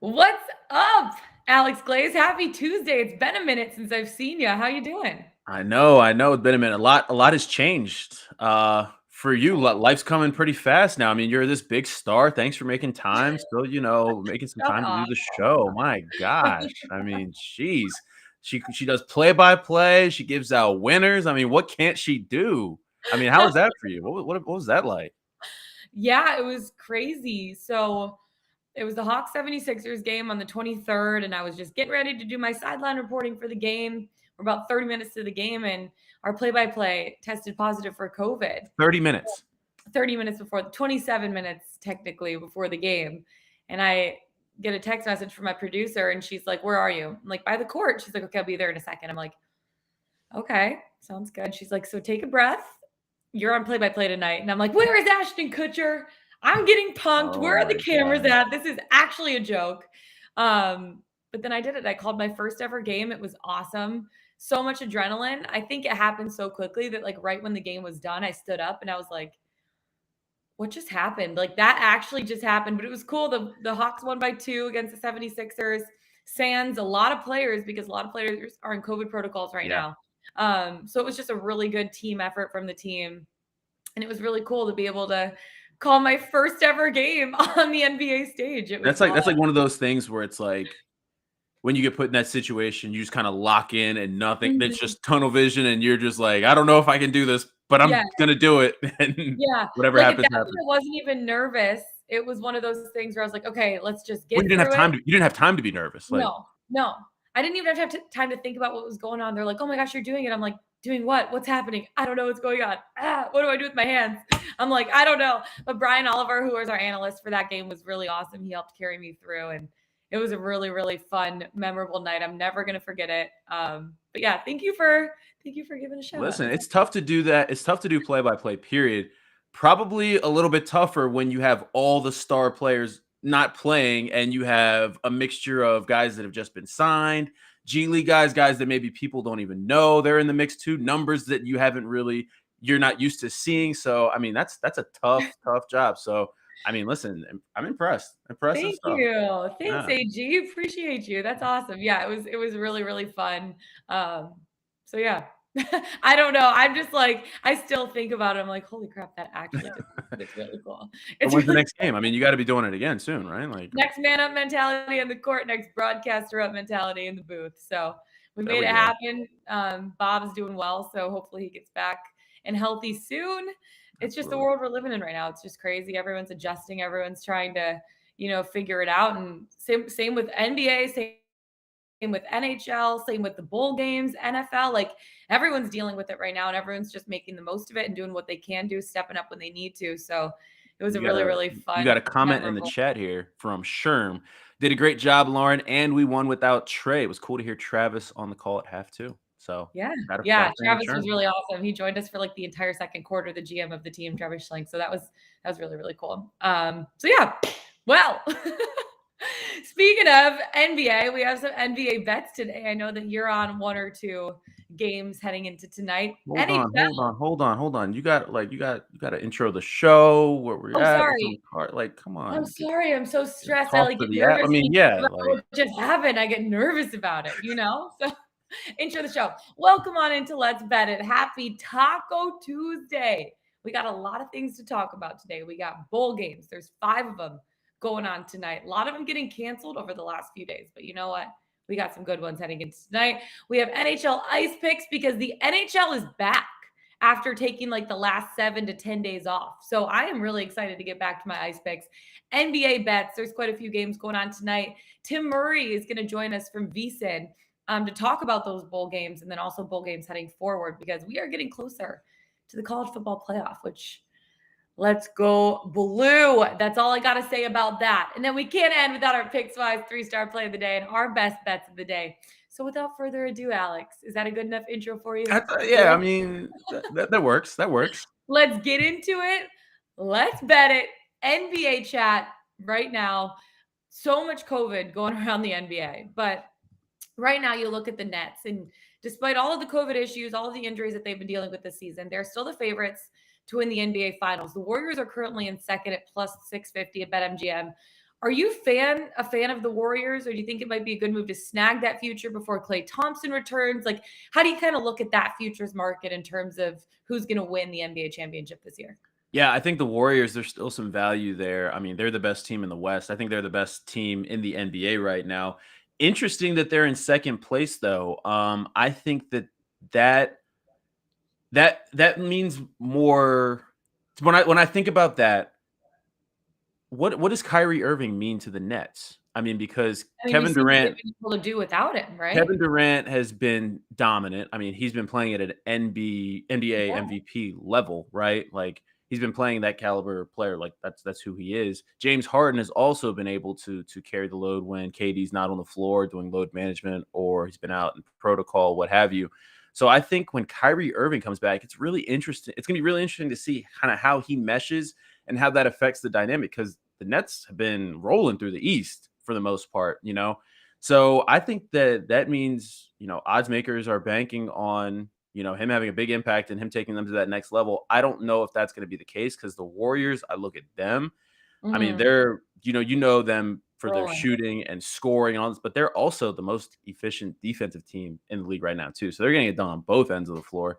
What's up, Alex Glaze? Happy Tuesday. It's been a minute since I've seen you. How you doing? I know. It's been a minute. A lot has changed. For you, life's coming pretty fast now. I mean, you're this big star. Thanks for making time. Still, making some Shut time to do up. the show. My gosh. I mean, jeez. She does play by play. She gives out winners. I mean, what can't she do? I mean, how was that for you? What was that like? Yeah, it was crazy. So it was the Hawks 76ers game on the 23rd, and I was just getting ready to do my sideline reporting for the game. We're about 30 minutes to the game, and our play-by-play tested positive for COVID. 30 minutes. 30 minutes before, 27 minutes technically before the game. And I get a text message from my producer, and she's like, "Where are you?" I'm like, "By the court." She's like, "Okay, I'll be there in a second." I'm like, "Okay, sounds good." She's like, "So take a breath. You're on play-by-play tonight." And I'm like, "Where is Ashton Kutcher? I'm getting punked. Oh Where are the my cameras God. at? This is actually a joke." But then I did it. I called my first ever game. It was awesome. So much adrenaline. I think it happened so quickly that like right when the game was done, I stood up and I was like, what just happened? Like that actually just happened, but it was cool. The Hawks won by 2 against the 76ers. Sans a lot of players because a lot of players are in COVID protocols right Yeah. now. So it was just a really good team effort from the team. And it was really cool to be able to call my first ever game on the NBA stage. It was That's like one of those things where it's like when you get put in that situation, you just kind of lock in and nothing. It's Mhm. just tunnel vision, and you're just like, I don't know if I can do this, but Yeah, I'm gonna do it, and yeah. whatever Like at happens, that point, happens. I wasn't even nervous. It was one of those things where I was like, okay, let's just Well, get through it. you didn't have time to be nervous. Like, No, no. I didn't even have time to think about what was going on. They're like, "Oh my gosh, you're doing it." I'm like, "Doing what? What's happening? I don't know what's going on. What do I do with my hands?" I'm like, "I don't know." But Brian Oliver, who was our analyst for that game, was really awesome. He helped carry me through, and it was a really, really fun, memorable night. I'm never gonna forget it. But yeah, thank you for giving a shout out. listen, it's tough to do that. It's tough to do play by play. Period. Probably a little bit tougher when you have all the star players not playing, and you have a mixture of guys that have just been signed, G League guys that maybe people don't even know they're in the mix too, numbers that you're not used to seeing. So I mean, that's a tough job. So I mean, listen, I'm impressed. Impressive Thank stuff. you. Thanks, Yeah. AG. Appreciate you. That's awesome. Yeah, it was really, really fun. Um, so yeah. I don't know. I'm just like, I still think about it. I'm like, holy crap, that actually just happened. It's really cool. So It's when's the really next game? I mean, you got to be doing it again soon, right? Like, next man up mentality in the court, next broadcaster up mentality in the booth. So we there made we it go. happen. Bob's doing well, so hopefully he gets back and healthy soon. It's just the Absolutely. world we're living in right now. It's just crazy. Everyone's adjusting. Everyone's trying to, figure it out. And same with NBA. Same with NHL. Same with the bowl games. NFL. Like everyone's dealing with it right now, and everyone's just making the most of it and doing what they can do, stepping up when they need to. So it was a You got really, a really you got fun, a comment in the memorable. chat here from Sherm. Did a great job, Lauren, and we won without Trey. It was cool to hear Travis on the call at half too. So Yeah, got yeah, a fan in Travis was Sherm. really awesome. He joined us for, like, the entire second quarter, the GM of the team, Travis Schlenk, so that was really, really cool. So yeah, well, speaking of NBA, we have some NBA bets today. I know that you're on 1 or 2 games heading into tonight. NHL. Hold on. You got to intro the show where we're Oh, at. What's on sorry. the card? Like, come I'm on, sorry, I'm so stressed. I, talk like, to get the app. I nervous mean, thinking yeah, about like what just happened. I get nervous about it, you know? So intro the show. Welcome on into Let's Bet It. Happy Taco Tuesday. We got a lot of things to talk about today. We got bowl games. There's 5 of them going on tonight. A lot of them getting canceled over the last few days, but you know what? We got some good ones heading into tonight. We have NHL Ice Picks because the NHL is back after taking like the last 7 to 10 days off. So I am really excited to get back to my Ice Picks. NBA bets. There's quite a few games going on tonight. Tim Murray is going to join us from VSIN to talk about those bowl games and then also bowl games heading forward because we are getting closer to the college football playoff, which let's go blue. That's all I got to say about that. And then we can't end without our Pickswise 3-star play of the day and our best bets of the day. So without further ado, Alex, is that a good enough intro for you? yeah. I mean, that works. That works. Let's get into it. Let's bet it. NBA chat right now. So much COVID going around the NBA, but right now you look at the Nets, and despite all of the COVID issues, all of the injuries that they've been dealing with this season, they're still the favorites to win the NBA Finals. The Warriors are currently in second at plus 650 at BetMGM. Are you a fan of the Warriors, or do you think it might be a good move to snag that future before Klay Thompson returns? Like, how do you kind of look at that futures market in terms of who's going to win the NBA championship this year? Yeah, I think the Warriors, there's still some value there. I mean, they're the best team in the West. I think they're the best team in the NBA right now. Interesting that they're in second place, though. I think that that means more when I think about that. What does Kyrie Irving mean to the Nets? I mean, because I mean, we've seen what they've been able to do without him, right? Kevin Durant has been dominant. I mean, he's been playing at an NBA Yeah. MVP level, right? Like he's been playing that caliber player. Like that's who he is. James Harden has also been able to carry the load when KD's not on the floor doing load management or he's been out in protocol, what have you. So I think when Kyrie Irving comes back, it's really interesting. It's going to be really interesting to see kind of how he meshes and how that affects the dynamic because the Nets have been rolling through the East for the most part, So I think that means, odds makers are banking on, him having a big impact and him taking them to that next level. I don't know if that's going to be the case because the Warriors, I look at them. I mean, Mhm. they're, you know them for their Rolling. shooting and scoring and all this, but they're also the most efficient defensive team in the league right now too. So they're getting it done on both ends of the floor.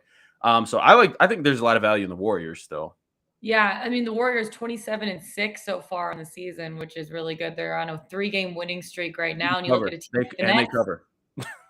So I think there's a lot of value in the Warriors still. Yeah, I mean, the Warriors 27-6 so far in the season, which is really good. They're on a 3-game winning streak right now, and you look at Cover. a team They like the and they Nets. cover.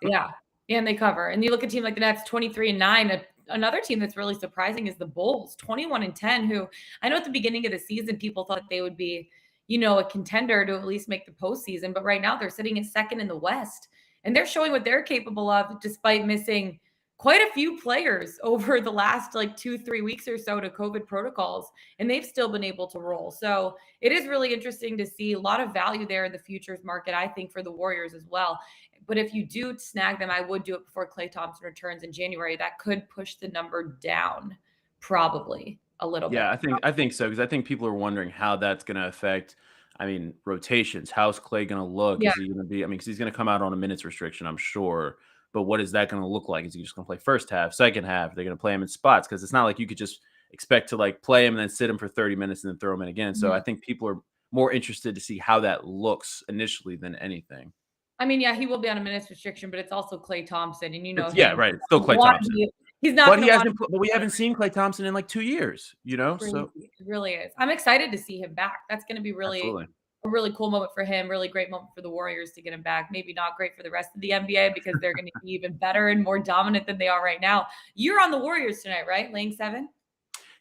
Yeah, and they cover. And you look at a team like the Nets, 23-9. Another team that's really surprising is the Bulls, 21-10, who I know at the beginning of the season, people thought they would be, a contender to at least make the postseason. But right now they're sitting at second in the West. And they're showing what they're capable of despite missing quite a few players over the last like 2-3 weeks or so to COVID protocols. And they've still been able to roll. So it is really interesting to see a lot of value there in the futures market, I think, for the Warriors as well. But if you do snag them, I would do it before Klay Thompson returns in January. That could push the number down probably a little Yeah, bit. I think so because I think people are wondering how that's going to affect. I mean, rotations. How's Clay going to look? Yeah. Is he going to be? I mean, because he's going to come out on a minutes restriction, I'm sure. But what is that going to look like? Is he just going to play first half, second half? They're going to play him in spots because it's not like you could just expect to like play him and then sit him for 30 minutes and then throw him in again. So I Mhm. think people are more interested to see how that looks initially than anything. I mean, yeah, he will be on a minutes restriction, but it's also Klay Thompson, and you know It's yeah, him. right. It's still Clay Want to Thompson, be, he's not but going he to want to hasn't. be But we haven't seen Clay Thompson in like 2 years. So crazy. It really is. I'm excited to see him back. That's going to be really absolutely. a really cool moment for him. Really great moment for the Warriors to get him back. Maybe not great for the rest of the NBA because they're going to be even better and more dominant than they are right now. You're on the Warriors tonight, right? Laying 7.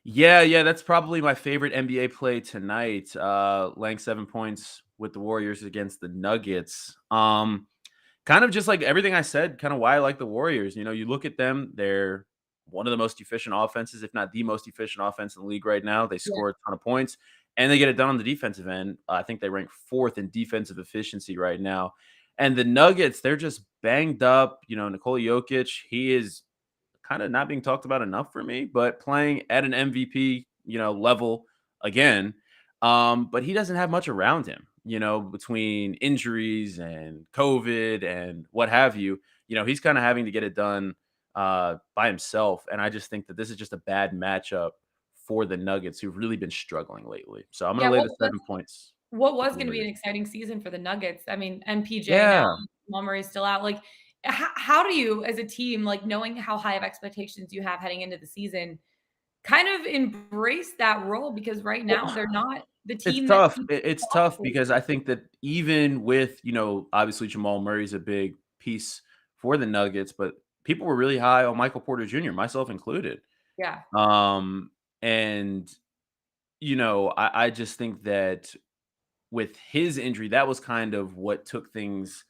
Yeah, that's probably my favorite NBA play tonight. Laying 7 points with the Warriors against the Nuggets. Kind of just like everything I said, kind of why I like the Warriors. You look at them, they're one of the most efficient offenses, if not the most efficient offense in the league right now. They Yeah. score a ton of points and they get it done on the defensive end. I think they rank fourth in defensive efficiency right now. And the Nuggets, they're just banged up. Nikola Jokic, he is kind of not being talked about enough for me, but playing at an MVP, level again. But he doesn't have much around him, between injuries and COVID and what have you. He's kind of having to get it done by himself. And I just think that this is just a bad matchup for the Nuggets who've really been struggling lately. So I'm going Yeah, to lay the 7 points what with was the going to be an Warriors. exciting season for the Nuggets. I mean, MPJ now, Yeah. Jamal Murray's still out. Like, how do you, as a team, like knowing how high of expectations you have heading into the season, kind of embrace that role? Because right Well, now they're not the it's team that tough. people It's thought tough they would because I be. think that even with, obviously Jamal Murray's a big piece for the Nuggets, but people were really high on Michael Porter Jr., myself included. Yeah, And I just think that with his injury, that was kind of what took things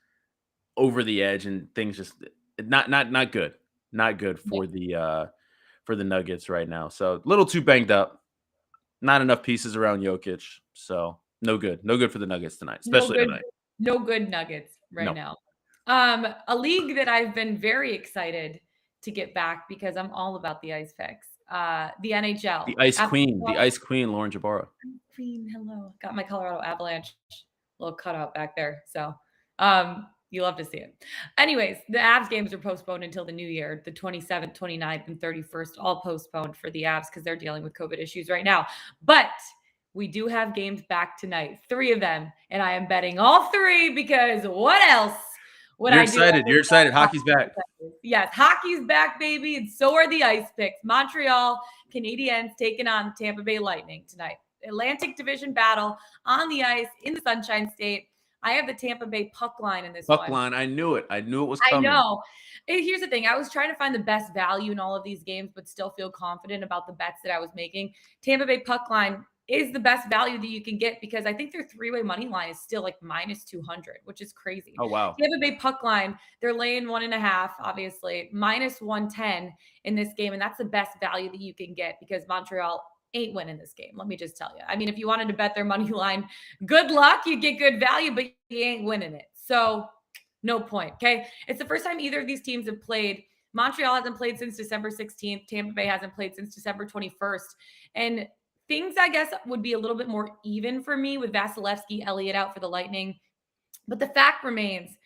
over the edge and things just not good. Not good yeah, for the Nuggets right now. So a little too banged up. Not enough pieces around Jokic. So no good. No good for the Nuggets tonight, no especially good, thank tonight. no good Nuggets right No. now. A league that I've been very excited to get back because I'm all about the Ice Picks. The NHL. The Ice Queen, Lauren Jabara. Queen, hello. Got my Colorado Avalanche little cutout back there. So you love to see it. Anyways, the Avs games are postponed until the new year, the 27th, 29th, and 31st, all postponed for the Avs because they're dealing with COVID issues right now. But we do have games back tonight, 3 of them, and I am betting all 3 because what else would You're I do on excited. this You're excited. Saturday? Hockey's back. Yes, hockey's back, baby, and so are the Ice Picks. Montreal Canadiens taking on Tampa Bay Lightning tonight. Atlantic Division battle on the ice in the Sunshine State. I have the Tampa Bay puck line in this Puck one. line. I knew it. I knew it was I coming. know. Here's the thing. I was trying to find the best value in all of these games, but still feel confident about the bets that I was making. Tampa Bay puck line is the best value that you can get because I think their 3-way money line is still like minus 200, which is crazy. Oh, wow. Tampa Bay puck line, they're laying 1.5, obviously, minus 110 in this game. And that's the best value that you can get because Montreal ain't winning this game. Let me just tell you. I mean, if you wanted to bet their money line, good luck. You get good value, but you ain't winning it. So no point. Okay. It's the first time either of these teams have played. Montreal hasn't played since December 16th. Tampa Bay hasn't played since December 21st. And things, I guess, would be a little bit more even for me with Vasilevsky, Elliott out for the Lightning. But the fact remains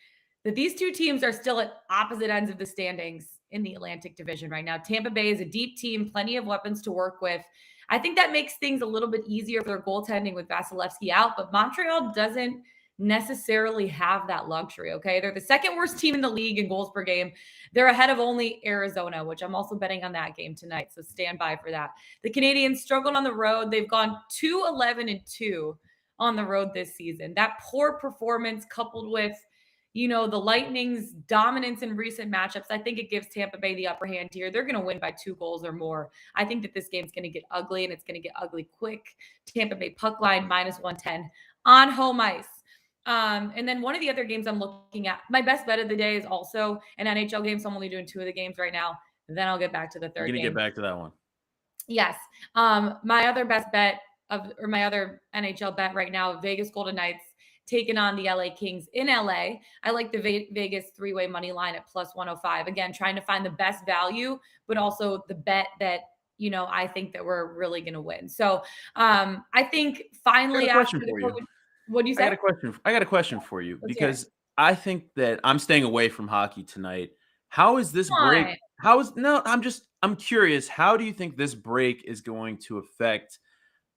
that these two teams are still at opposite ends of the standings in the Atlantic Division right now. Tampa Bay is a deep team, plenty of weapons to work with. I think that makes things a little bit easier for their goaltending with Vasilevsky out, but Montreal doesn't necessarily have that luxury. Okay. They're the second worst team in the league in goals per game. They're ahead of only Arizona, which I'm also betting on that game tonight. So stand by for that. The Canadiens struggled on the road. They've gone 2-11-2 on the road this season. That poor performance coupled with, the Lightning's dominance in recent matchups, I think it gives Tampa Bay the upper hand here. They're going to win by 2 goals or more. I think that this game's going to get ugly and it's going to get ugly quick. Tampa Bay puck line minus 110 on home ice. And then one of the other games I'm looking at, my best bet of the day is also an NHL game. So I'm only doing 2 of the games right now. And then I'll get back to the third You're going to game. get back to that one. Yes. My other best bet my other NHL bet right now, Vegas Golden Knights taking on the LA Kings in LA. I like the Vegas 3-way money line at plus 105. Again, trying to find the best value, but also the bet that, I think that we're really going to win. So I think finally after the COVID, what do you say? I got a question for you because I think that I'm staying away from hockey tonight. How is this break? I'm curious. How do you think this break is going to affect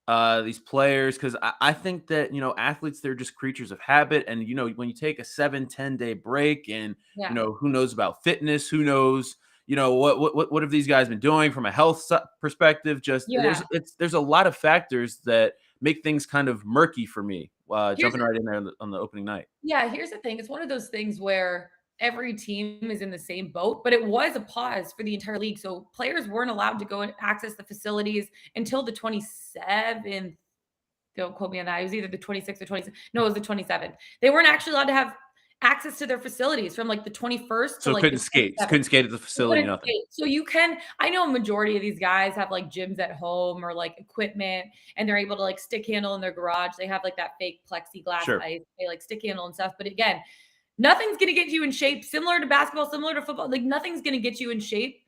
these players? Because I think that, athletes, they're just creatures of habit. And, when you take a 7-10 day break and, who knows about fitness, who knows, what have these guys been doing from a health perspective? There's a lot of factors that make things kind of murky for me. Jumping right in there on the opening night. Yeah, here's the thing. It's one of those things where every team is in the same boat, but it was a pause for the entire league. So players weren't allowed to go and access the facilities until the 27th. Don't quote me on that. It was either the 26th or 27th. No, it was the 27th. They weren't actually allowed to have access to their facilities from like the 21st to like couldn't skate at the facility, nothing. So I know a majority of these guys have like gyms at home or like equipment and they're able to like stick handle in their garage. They have like that fake plexiglass ice, they like stick handle and stuff. But again, nothing's going to get you in shape, similar to basketball, similar to football. Like nothing's going to get you in shape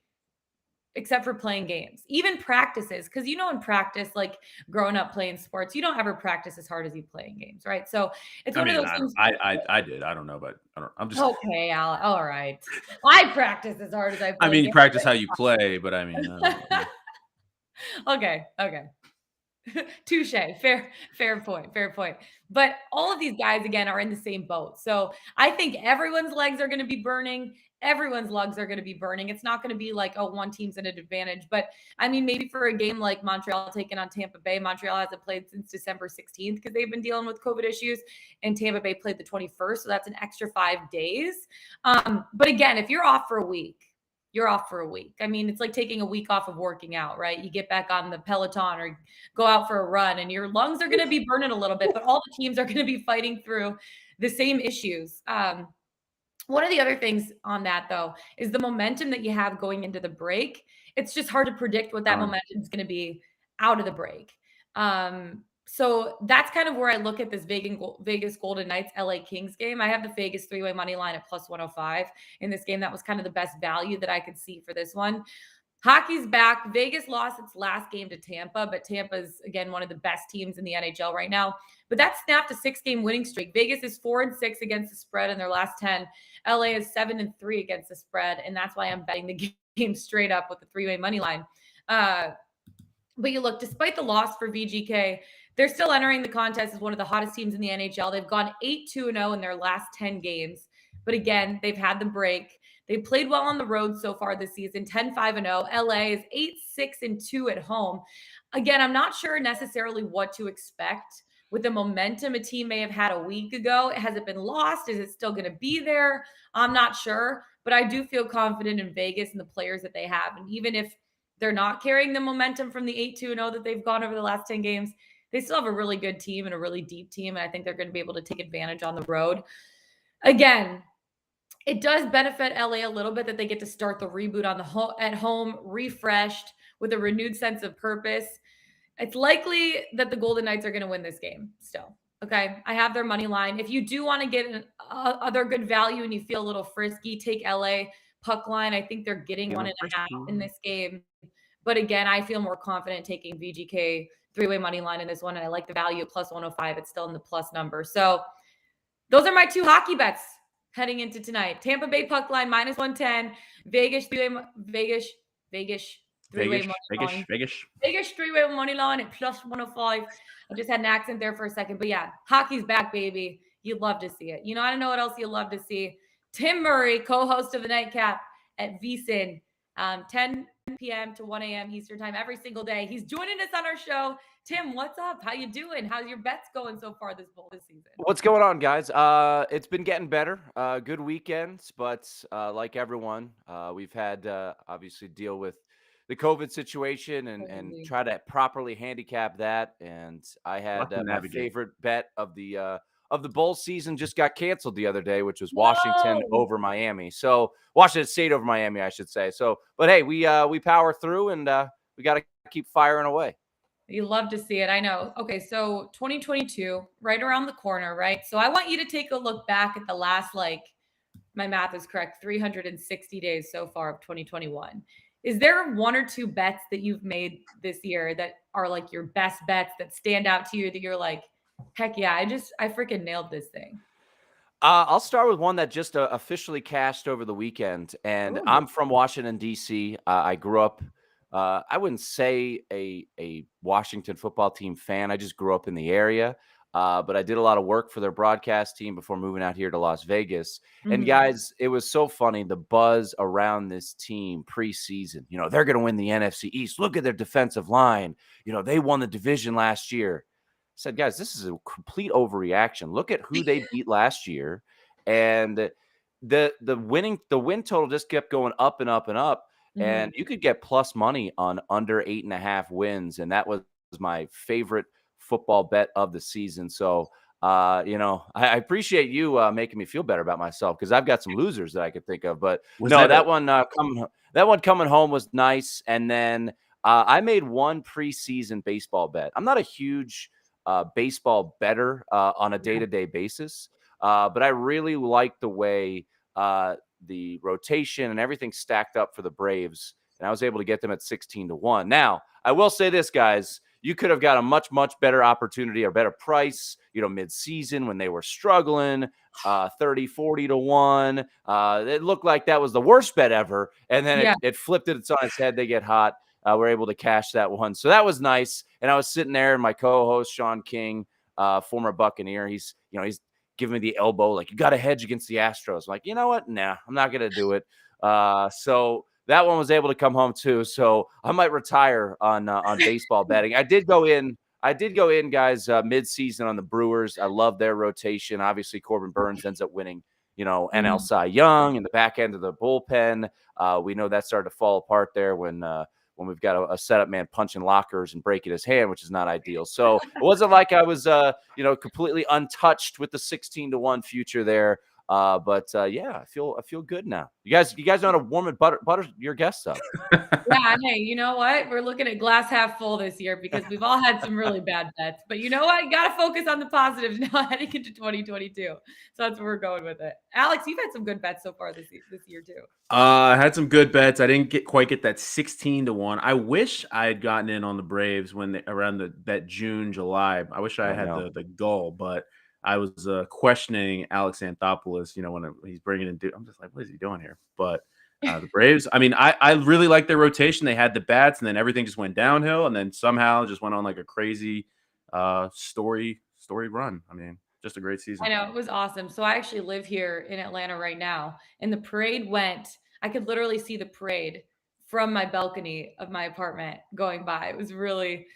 except for playing games, even practices. Cause in practice, like growing up playing sports, you don't ever practice as hard as you play in games. Right. So it's one of those things. I did. I don't know, but I'm just okay. Al, all right. I practice as hard as I play. You practice how you play, but okay. Touche. Fair point. But all of these guys, again, are in the same boat. So I think everyone's legs are going to be burning. Everyone's legs are going to be burning. It's not going to be like, one team's at an advantage. But maybe for a game like Montreal taking on Tampa Bay, Montreal hasn't played since December 16th because they've been dealing with COVID issues, and Tampa Bay played the 21st. So that's an extra 5 days. But again, if you're off for a week, you're off for a week. It's like taking a week off of working out, right? You get back on the Peloton or go out for a run and your lungs are going to be burning a little bit, but all the teams are going to be fighting through the same issues. One of the other things on that, though, is the momentum that you have going into the break. It's just hard to predict what that momentum is going to be out of the break. So that's kind of where I look at this Vegas Golden Knights LA Kings game. I have the Vegas 3-way money line at plus 105 in this game. That was kind of the best value that I could see for this one. Hockey's back. Vegas lost its last game to Tampa, but Tampa's, again, one of the best teams in the NHL right now. But that snapped a 6-game winning streak. Vegas is 4-6 against the spread in their last 10. LA is 7-3 against the spread, and that's why I'm betting the game straight up with the 3-way money line. But you look, despite the loss for VGK, They're still entering the contest as one of the hottest teams in the NHL. They've gone 8-2-0 in their last 10 games. But again, they've had the break. They played well on the road so far this season, 10-5-0. LA is 8-6-2 at home. Again, I'm not sure necessarily what to expect with the momentum a team may have had a week ago. Has it been lost? Is it still going to be there? I'm not sure, but I do feel confident in Vegas and the players that they have. And even if they're not carrying the momentum from the 8-2-0 that they've gone over the last 10 games, they still have a really good team and a really deep team. And I think they're going to be able to take advantage on the road. Again, it does benefit LA a little bit that they get to start the reboot on the at home, refreshed with a renewed sense of purpose. It's likely that the Golden Knights are going to win this game still. Okay. I have their money line. If you do want to get other good value and you feel a little frisky, take LA puck line. I think they're getting 1.5 in this game. But again, I feel more confident taking VGK three-way money line in this one. And I like the value at plus 105. It's still in the plus number. So those are my two hockey bets heading into tonight. Tampa Bay puck line minus 110. Vegas three-way money line at plus 105. I just had an accent there for a second. But yeah, hockey's back, baby. You'd love to see it. You know, I don't know what else you'd love to see. Tim Murray, co-host of the Nightcap at VSiN, 10 p.m. to 1 a.m. Eastern time every single day. He's joining us on our show. Tim, what's up? How you doing? How's your bets going so far this season? What's going on, guys? It's been getting better. Good weekends, but like everyone, we've had obviously deal with the COVID situation and try to properly handicap that. And I had my favorite bet of the bowl season just got canceled the other day, which was Washington over Miami. So Washington State over Miami, I should say. So, but hey, we power through and we got to keep firing away. You love to see it. I know. Okay, so 2022, right around the corner, right? So I want you to take a look back at the last, my math is correct, 360 days so far of 2021. Is there one or two bets that you've made this year that are like your best bets that stand out to you that you're like, heck yeah, I freaking nailed this thing? I'll start with one that just officially cashed over the weekend. And I'm from Washington, D.C. I grew up I wouldn't say a Washington football team fan. I just grew up in the area, but I did a lot of work for their broadcast team before moving out here to Las Vegas. Mm-hmm. And guys, it was so funny, the buzz around this team preseason. You know, they're going to win the NFC East. Look at their defensive line. You know, they won the division last year. I said, guys, this is a complete overreaction. Look at who they beat last year. And the win total just kept going up and up and up. Mm-hmm. And you could get plus money on under 8.5 wins. And that was my favorite football bet of the season. So, you know, I appreciate you making me feel better about myself because I've got some losers that I could think of. But that one coming home was nice. And then I made one preseason baseball bet. I'm not a huge baseball better on a day-to-day basis, but I really like the way the rotation and everything stacked up for the Braves, and I was able to get them at 16-1. Now, I will say this, guys, you could have got a much, much better opportunity or better price, you know, mid-season when they were struggling, 30-40-1. It looked like that was the worst bet ever, and then it flipped it on its head. They get hot. We're able to cash that one. So that was nice. And I was sitting there, and my co-host, Sean King, former Buccaneer, he's giving me the elbow, like, you got to hedge against the Astros. I'm like, you know what? Nah, I'm not going to do it. So that one was able to come home too. So I might retire on baseball betting. I did go in, guys, mid-season on the Brewers. I love their rotation. Obviously, Corbin Burns ends up winning, you know, NL Cy Young in the back end of the bullpen. We know that started to fall apart there when we've got a setup man punching lockers and breaking his hand, which is not ideal. So it wasn't like I was, completely untouched with the 16-1 future there. Yeah, I feel good now. You guys know how to warm and butter your guests up. Yeah. Hey, you know what? We're looking at glass half full this year because we've all had some really bad bets. But you know what? You got to focus on the positives now heading into 2022. So that's where we're going with it. Alex, you've had some good bets so far this year too. I had some good bets. I didn't quite get that 16-1. I wish I had gotten in on the Braves around that June, July. I wish I had the goal, but I was questioning Alex Anthopoulos, you know, when he's bringing in, I'm just like, what is he doing here? But the Braves, I mean, I really like their rotation. They had the bats, and then everything just went downhill, and then somehow just went on like a crazy story run. I mean, just a great season. I know, it was awesome. So I actually live here in Atlanta right now, and the parade I could literally see the parade from my balcony of my apartment going by. It was really,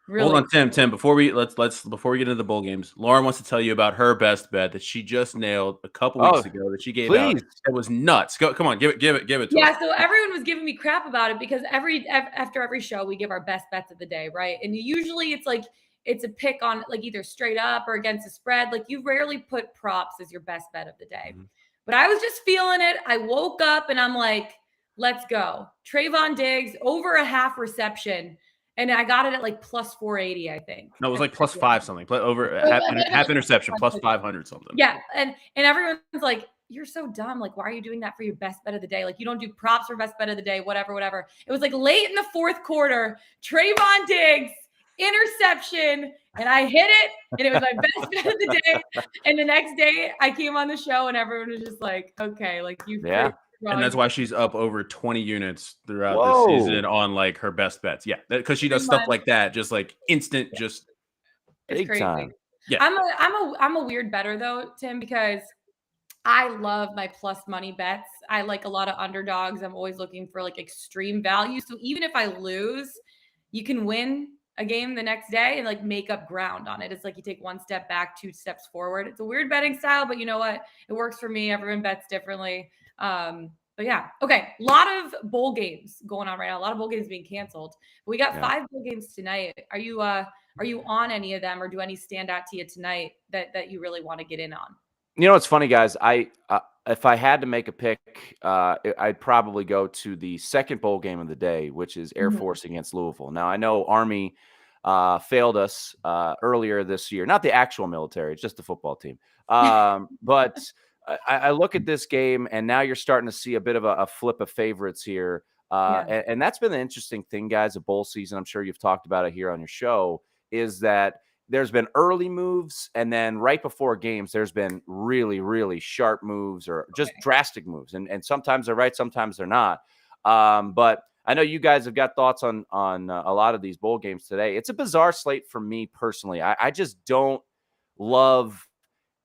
Hold really on, Tim. Before we before we get into the bowl games, Lauren wants to tell you about her best bet that she just nailed a couple weeks Oh, ago that she gave out. please. It was nuts. Come on, give it to Yeah, us. so everyone was giving me crap about it because after every show we give our best bets of the day, right? And usually it's a pick on like either straight up or against the spread. Like you rarely put props as your best bet of the day. Mhm. But I was just feeling it. I woke up and I'm like, let's go. Trayvon Diggs over a half reception. And I got it at like plus 480, I think. No, it was like plus 5 something. Over half interception, plus 500 something. Yeah. And everyone's like, you're so dumb. Like, why are you doing that for your best bet of the day? Like, you don't do props for best bet of the day, whatever. It was like late in the fourth quarter, Trayvon Diggs, interception, and I hit it, and it was my best bet of the day. And the next day, I came on the show, and everyone was just like, okay, like you. Yeah. And that's why she's up over 20 units throughout Whoa. this season on like her best bets. Yeah, because she does stuff like that, just like instant, just it's crazy. Time. Yeah, I'm a weird better though, Tim, because I love my plus money bets. I like a lot of underdogs. I'm always looking for like extreme value. So even if I lose, you can win a game the next day and like make up ground on it. It's like you take one step back, 2 steps forward. It's a weird betting style, but you know what? It works for me. Everyone bets differently. But yeah. Okay. A lot of bowl games going on right now. A lot of bowl games being canceled. We got 5 bowl games tonight. Are you on any of them, or do any stand out to you tonight that you really want to get in on? You know, it's funny, guys. If I had to make a pick, I'd probably go to the second bowl game of the day, which is Air Force against Louisville. Now, I know Army failed us earlier this year. Not the actual military, it's just the football team. But I look at this game, and now you're starting to see a bit of a flip of favorites here. And that's been the interesting thing, guys, of bowl season. I'm sure you've talked about it here on your show, is that there's been early moves, and then right before games, there's been really, really sharp moves or just drastic moves. And sometimes they're right, sometimes they're not. But I know you guys have got thoughts on a lot of these bowl games today. It's a bizarre slate for me personally. I just don't love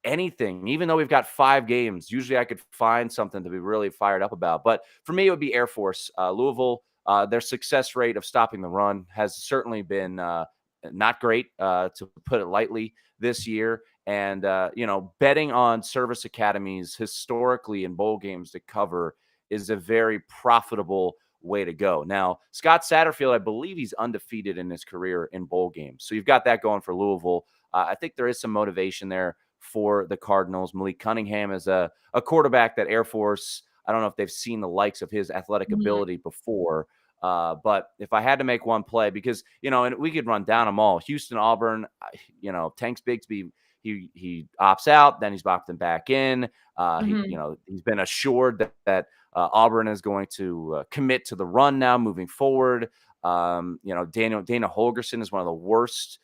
anything, even though we've got 5 games. Usually I could find something to be really fired up about. But for me, it would be Air Force. Louisville, their success rate of stopping the run has certainly been not great, to put it lightly, this year. And, betting on service academies historically in bowl games to cover is a very profitable way to go. Now, Scott Satterfield, I believe he's undefeated in his career in bowl games. So you've got that going for Louisville. I think there is some motivation there for the Cardinals. Malik Cunningham is a quarterback that Air Force, I don't know if they've seen the likes of his athletic ability before. But if I had to make one play, because, and we could run down them all. Houston, Auburn, Tanks Bigsby, he opts out, then he's opting back in. He's been assured that Auburn is going to commit to the run now moving forward. Dana Holgerson is one of the worst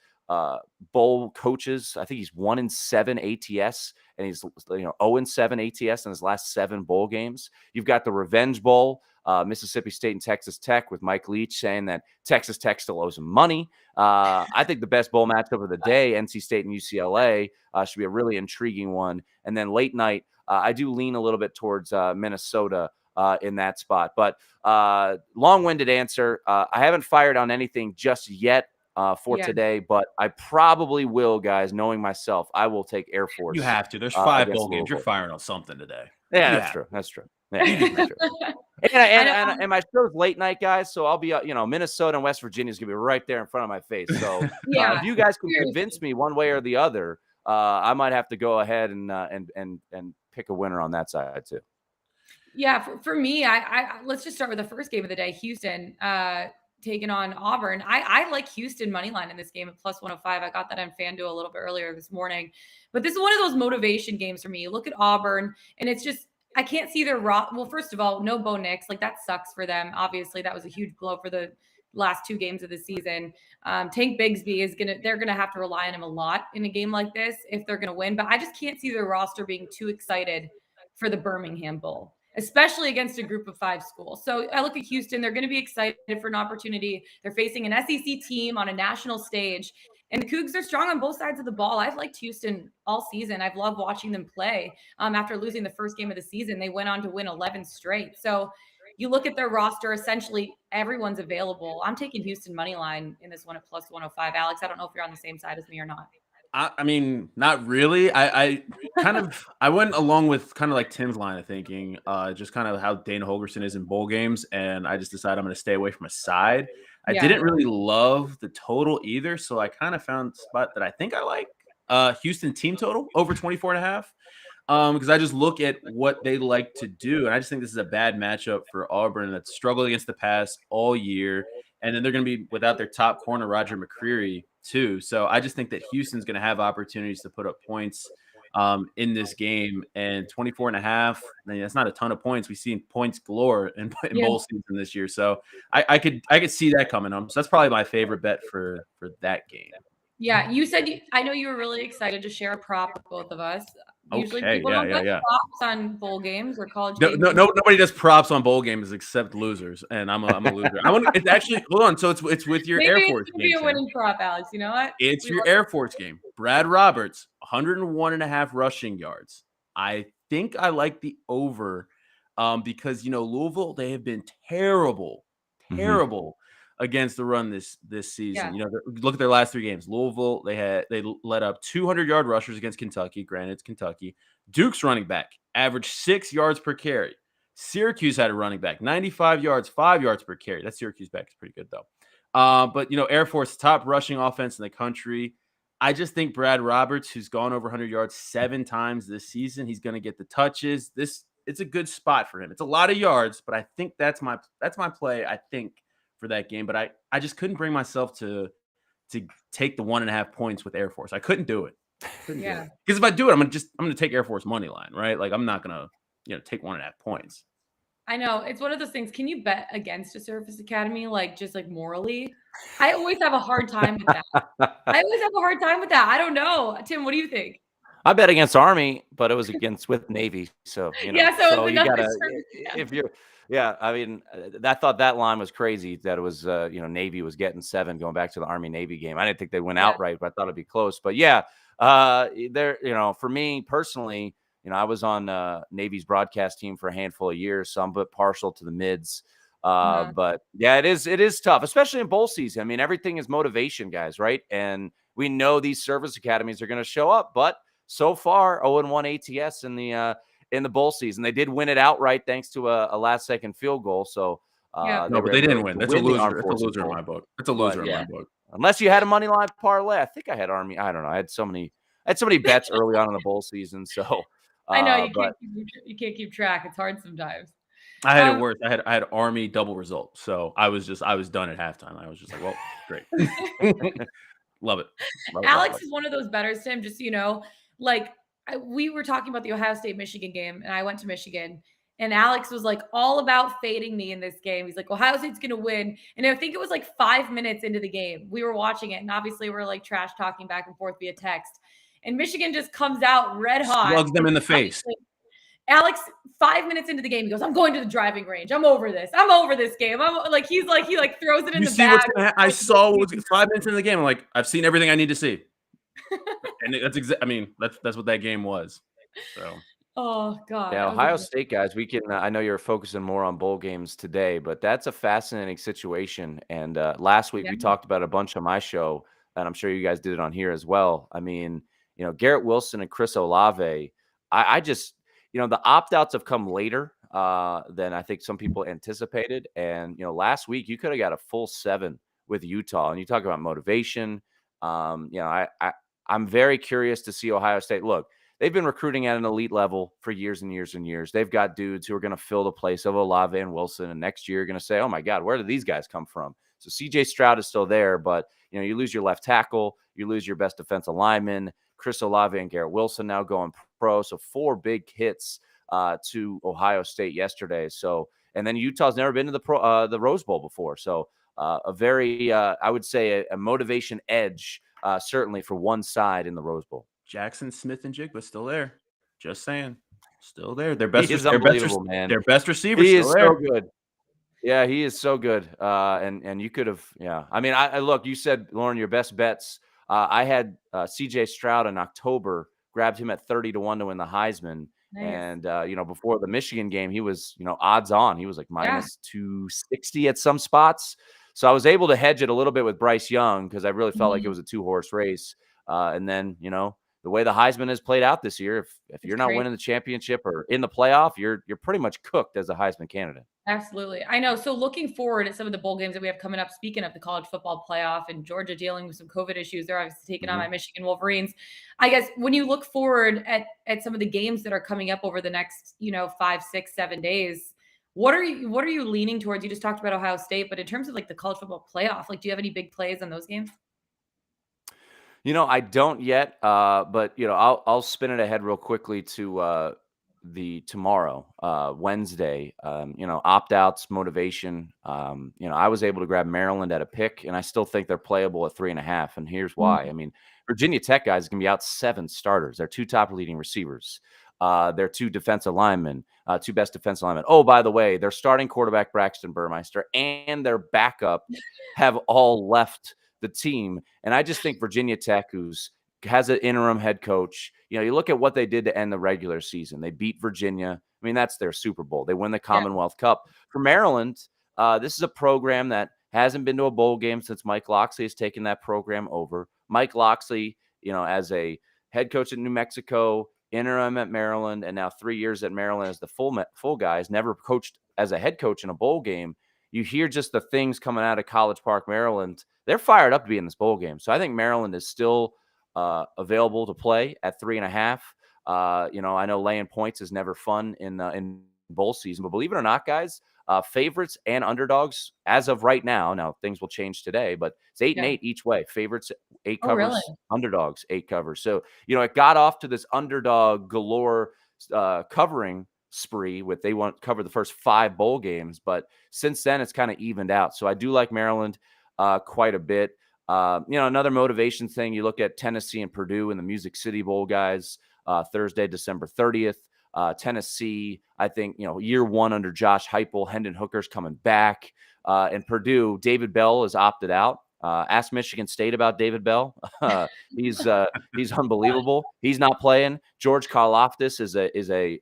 bowl coaches. I think he's 1-7 ATS, and he's 0-7 ATS in his last 7 bowl games. You've got the Revenge Bowl, Mississippi State and Texas Tech, with Mike Leach saying that Texas Tech still owes him money. I think the best bowl matchup of the day, NC State and UCLA, should be a really intriguing one. And then late night, I do lean a little bit towards Minnesota in that spot. But long-winded answer. I haven't fired on anything just yet for today, but I probably will, guys. Knowing myself, I will take Air Force. You have to. There's 5 bowl games. You're firing on something today. Yeah, that's true. That's true. Yeah, that's true. And my show's late night, guys. So I'll be, Minnesota and West Virginia is gonna be right there in front of my face. So if you guys can convince me one way or the other, I might have to go ahead and pick a winner on that side too. Yeah, for me, I let's just start with the first game of the day. Houston taking on Auburn. I like Houston money line in this game at plus 105. I got that on FanDuel a little bit earlier this morning, but this is one of those motivation games for me. You look at Auburn, and it's just, I can't see their well, first of all, no Bo Nix. Like, that sucks for them. Obviously, that was a huge blow for the last 2 games of the season. Tank Bigsby they're gonna have to rely on him a lot in a game like this if they're gonna win. But I just can't see their roster being too excited for the Birmingham Bowl, especially against a group of 5 schools. So I look at Houston, they're going to be excited for an opportunity. They're facing an SEC team on a national stage. And the Cougs are strong on both sides of the ball. I've liked Houston all season. I've loved watching them play. After losing the first game of the season, they went on to win 11 straight. So you look at their roster, essentially everyone's available. I'm taking Houston money line in this one at plus 105. Alex, I don't know if you're on the same side as me or not. I mean, not really. I went along with kind of like Tim's line of thinking, just kind of how Dana Holgerson is in bowl games, and I just decided I'm going to stay away from a side. I didn't really love the total either, so I kind of found a spot that I think I like. Houston team total over 24.5. Because I just look at what they like to do, and I just think this is a bad matchup for Auburn that's struggled against the pass all year, and then they're going to be without their top corner, Roger McCreary, too. So I just think that Houston's going to have opportunities to put up points in this game, and 24.5, I mean, that's not a ton of points. We've seen points galore in bowl season this year, so I could see that coming up. So that's probably my favorite bet for that game. Yeah, you said I know you were really excited to share a prop with both of us. Usually Okay, people don't bet props on bowl games or college games. Nobody does props on bowl games except losers, and I'm a loser. It's actually hold on. So it's with your Air Force game. Maybe a winning prop, Alex. You know what? It's your Air Force game. Brad Roberts, 101.5 rushing yards. I think I like the over, because Louisville, they have been terrible against the run this season. Yeah. Look at their last 3 games. Louisville, they let up 200-yard rushers against Kentucky. Granted, it's Kentucky. Duke's running back averaged 6 yards per carry. Syracuse had a running back 95 yards, 5 yards per carry. That Syracuse back is pretty good though. But Air Force, top rushing offense in the country. I just think Brad Roberts, who's gone over 100 yards 7 times this season, he's going to get the touches. It's a good spot for him. It's a lot of yards, but I think that's my play. I think for that game, but I just couldn't bring myself to take the 1.5 points with Air Force. I couldn't do it. Because if I do it, I'm gonna take Air Force money line, right? Like I'm not gonna take 1.5 points. I know it's one of those things. Can you bet against a Service Academy, just morally? I always have a hard time with that. I don't know, Tim. What do you think? I bet against Army, but it was with Navy. So so you gotta if you're. Yeah, I mean, I thought that line was crazy that it was, Navy was getting 7 going back to the Army-Navy game. I didn't think they went outright, but I thought it'd be close. But yeah, for me personally, I was on Navy's broadcast team for a handful of years, so I'm a bit partial to the mids. But yeah, it is tough, especially in bowl season. I mean, everything is motivation, guys, right? And we know these service academies are going to show up, but so far, 0-1 ATS in the bowl season. They did win it outright thanks to a last-second field goal. So but they didn't win. That's a loser. It's a loser in my book. It's a loser in my book. Unless you had a money line parlay. I think I had Army. I don't know. I had so many bets early on in the bowl season. So I know you can't keep track. It's hard sometimes. I had it worse. I had Army double result. So I was done at halftime. I was just like, well, great. Love it. Alex is one of those bettors, Tim, just we were talking about the Ohio State-Michigan game, and I went to Michigan, and Alex was all about fading me in this game. He's like, Ohio State's going to win. And I think it was 5 minutes into the game. We were watching it, and obviously we're trash talking back and forth via text. And Michigan just comes out red hot. Slugs them in the face. Alex, 5 minutes into the game, he goes, I'm going to the driving range. I'm over this. I'm over this game. He throws it in the bag. I saw what was 5 minutes into the game. I'm like, I've seen everything I need to see. And that's what that game was. So. Oh God. Yeah, Ohio State guys, we can. I know you're focusing more on bowl games today, but that's a fascinating situation. And last week we talked about a bunch on my show, and I'm sure you guys did it on here as well. I mean, Garrett Wilson and Chris Olave. I just, the opt-outs have come later than I think some people anticipated. And last week you could have got a full 7 with Utah, and you talk about motivation. I'm very curious to see Ohio State. Look, they've been recruiting at an elite level for years and years and years. They've got dudes who are going to fill the place of Olave and Wilson. And next year, you're going to say, oh, my God, where did these guys come from? So C.J. Stroud is still there, but, you lose your left tackle. You lose your best defensive lineman. Chris Olave and Garrett Wilson now going pro. So 4 big hits to Ohio State yesterday. So, and then Utah's never been to the Rose Bowl before. So a very, I would say, a motivation edge, certainly for one side in the Rose Bowl. Jackson Smith and Jigba still there. Just saying, still there. Their best, man. Their best receiver. He is so good. Yeah, he is so good. And you could have, yeah. I mean, I look. You said, Lauren, your best bets I had CJ Stroud in October, grabbed him at 30-1 to win the Heisman. Nice. And, before the Michigan game, he was, odds on. He was like Yeah. minus 260 at some spots. So I was able to hedge it a little bit with Bryce Young because I really felt like it was a 2-horse race. And then, the way the Heisman has played out this year, if you're not crazy. winning the championship or in the playoff, you're pretty much cooked as a Heisman candidate. Absolutely. I know. So looking forward at some of the bowl games that we have coming up, speaking of the college football playoff and Georgia dealing with some COVID issues, they're obviously taking on my Michigan Wolverines. I guess when you look forward at some of the games that are coming up over the next, 5, 6, 7 days, what are you leaning towards? You just talked about Ohio State, but in terms of like the college football playoff, like do you have any big plays on those games? I don't yet, but I'll spin it ahead real quickly to the tomorrow, Wednesday. Opt outs, motivation. I was able to grab Maryland at a pick, and I still think they're playable at 3.5. And here's why. I mean, Virginia Tech guys can be out 7 starters. They're 2 top leading receivers. They're 2 defensive linemen, 2 best defensive linemen. Oh, by the way, their starting quarterback Braxton Burmeister and their backup have all left the team. And I just think Virginia Tech, has an interim head coach, you look at what they did to end the regular season. They beat Virginia. I mean, that's their Super Bowl. They win the Commonwealth Cup. For Maryland, this is a program that hasn't been to a bowl game since Mike Locksley has taken that program over. Mike Locksley, as a head coach at New Mexico, interim at Maryland, and now 3 years at Maryland as the full guy, has never coached as a head coach in a bowl game. You hear just the things coming out of College Park, Maryland. They're fired up to be in this bowl game. So I think Maryland is still available to play at 3.5. I know laying points is never fun in bowl season, but believe it or not, guys, favorites and underdogs as of right now. Now things will change today, but it's 8 and 8 each way. Favorites 8 covers, really? underdogs 8 covers. So it got off to this underdog galore covering spree with they want to cover the first 5 bowl games, but since then it's kind of evened out. So I do like Maryland quite a bit. Another motivation thing, you look at Tennessee and Purdue in the Music City Bowl, guys, Thursday, December 30th. Tennessee, I think, year 1 under Josh Heupel, Hendon Hooker's coming back. And Purdue, David Bell is opted out. Ask Michigan State about David Bell. He's unbelievable. He's not playing. George Karlaftis is a